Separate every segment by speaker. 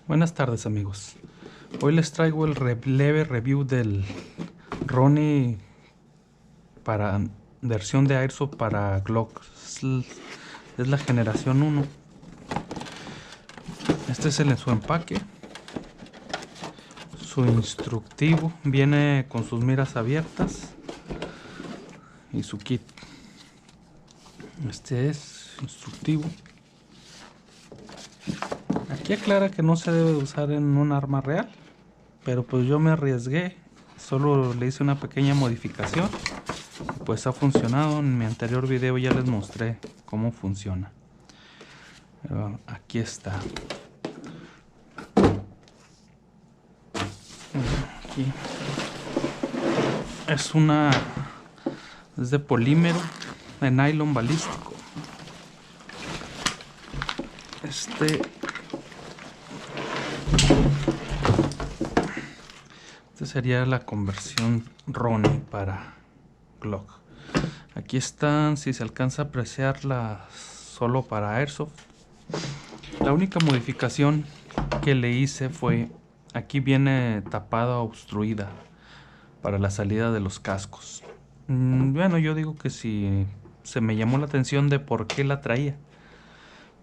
Speaker 1: Buenas tardes, amigos. Hoy les traigo el leve review del Ronin para versión de Airsoft para Glock. Es la generación 1. Este es su empaque. Su instructivo viene con sus miras abiertas y su kit. Este es instructivo. Aquí aclara que no se debe usar en un arma real, pero pues yo me arriesgué, solo le hice una pequeña modificación, pues ha funcionado. En mi anterior video ya les mostré cómo funciona. Aquí está. Aquí es de polímero de nylon balístico. Este sería la conversión Ronin para Glock. Aquí están, si se alcanza a apreciarla, solo para Airsoft. La única modificación que le hice fue, aquí viene tapada o obstruida para la salida de los cascos. Bueno, yo digo que si se me llamó la atención de por qué la traía,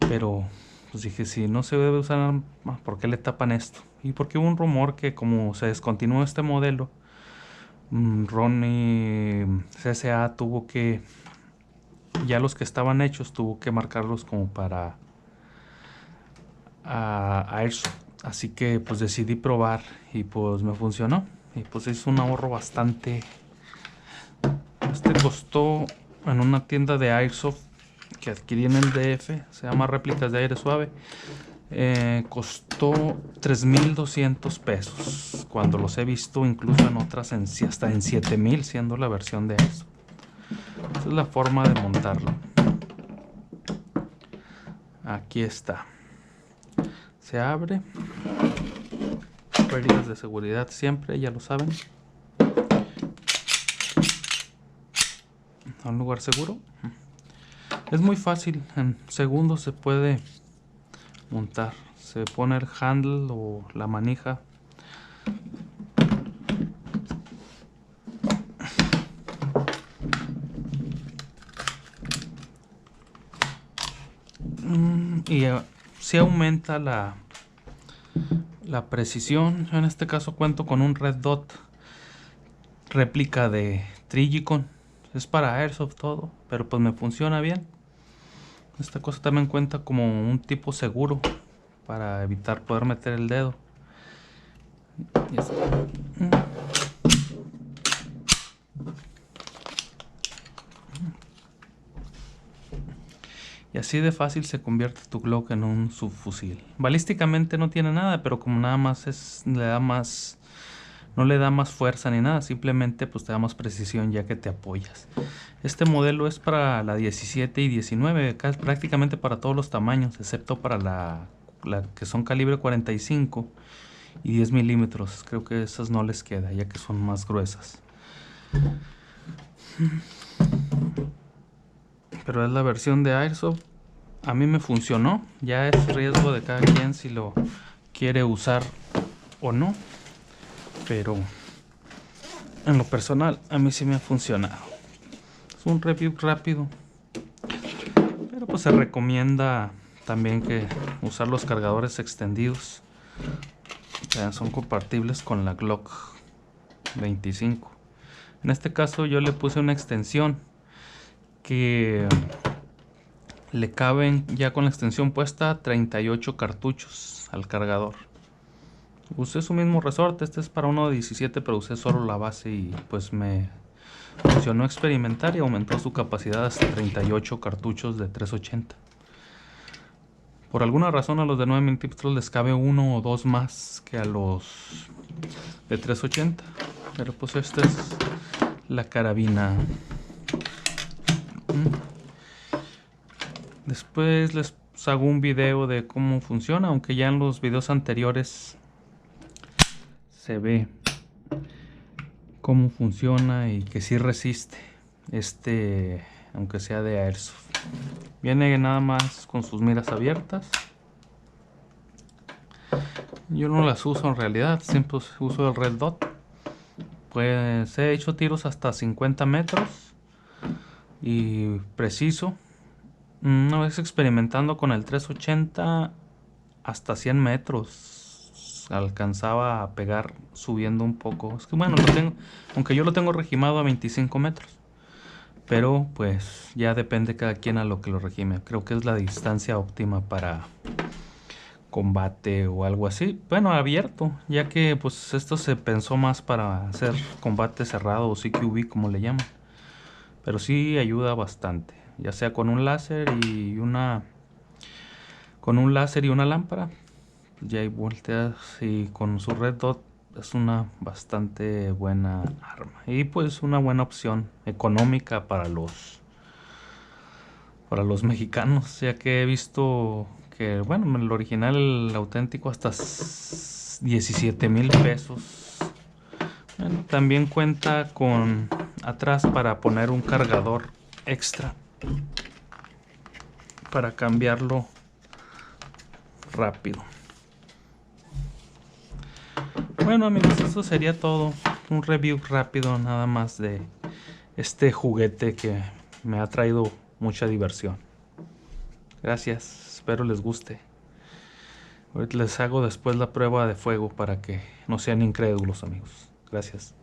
Speaker 1: pero pues dije, si no se debe usar, ¿por qué le tapan esto? Y porque hubo un rumor que como se descontinuó este modelo, Ronin CSA tuvo que, ya los que estaban hechos, tuvo que marcarlos como para Airsoft. Así que pues decidí probar y pues me funcionó. Y pues es un ahorro bastante. Este costó en una tienda de Airsoft que adquirí en el DF, se llama Réplicas de Aire Suave. Costó 3,200 pesos, cuando los he visto incluso en otras hasta en 7,000, siendo la versión de eso. Esta es la forma de montarlo. Aquí está. Se abre. Pérdidas de seguridad siempre, ya lo saben. A un lugar seguro. Es muy fácil, en segundos se puede montar. Se pone el handle o la manija. Y se aumenta la precisión. Yo en este caso cuento con un Red Dot réplica de Trigicon. Es para Airsoft todo, pero pues me funciona bien. Esta cosa también cuenta como un tipo seguro para evitar poder meter el dedo. Y así de fácil se convierte tu Glock en un subfusil. Balísticamente no tiene nada, pero como nada más no le da más fuerza ni nada, simplemente pues te da más precisión ya que te apoyas. Este modelo es para la 17 y 19, prácticamente para todos los tamaños, excepto para la que son calibre 45 y 10 milímetros. Creo que esas no les queda, ya que son más gruesas. Pero es la versión de Airsoft. A mí me funcionó. Ya es riesgo de cada quien si lo quiere usar o no. Pero en lo personal a mí sí me ha funcionado. Es un review rápido. Pero pues se recomienda también que usar los cargadores extendidos. Son compatibles con la Glock 25. En este caso yo le puse una extensión que le caben ya con la extensión puesta 38 cartuchos al cargador. Usé su mismo resorte, este es para uno de 17, pero usé solo la base y pues me funcionó experimentar y aumentó su capacidad hasta 38 cartuchos de 380. Por alguna razón a los de 9 milímetros les cabe uno o dos más que a los de 380, pero pues esta es la carabina. Después les hago un video de cómo funciona, aunque ya en los videos anteriores se ve cómo funciona y que sí resiste aunque sea de Airsoft. Viene nada más con sus miras abiertas. Yo no las uso en realidad, siempre uso el Red Dot. Pues he hecho tiros hasta 50 metros y preciso. Una vez experimentando con el 380 hasta 100 metros alcanzaba a pegar subiendo un poco. Es que bueno, aunque yo lo tengo regimado a 25 metros. Pero pues ya depende cada quien a lo que lo regime. Creo que es la distancia óptima para combate o algo así. Bueno, abierto, ya que pues esto se pensó más para hacer combate cerrado o CQB como le llaman. Pero sí ayuda bastante, ya sea con un láser y una lámpara. Ya hay volteas y con su Red Dot es una bastante buena arma y pues una buena opción económica para los mexicanos, ya que he visto que, bueno, el original, el auténtico, hasta 17,000 pesos. Bueno, también cuenta con atrás para poner un cargador extra para cambiarlo rápido. Bueno, amigos, eso sería todo. Un review rápido nada más de este juguete que me ha traído mucha diversión. Gracias, espero les guste. Ahorita les hago después la prueba de fuego para que no sean incrédulos, amigos. Gracias.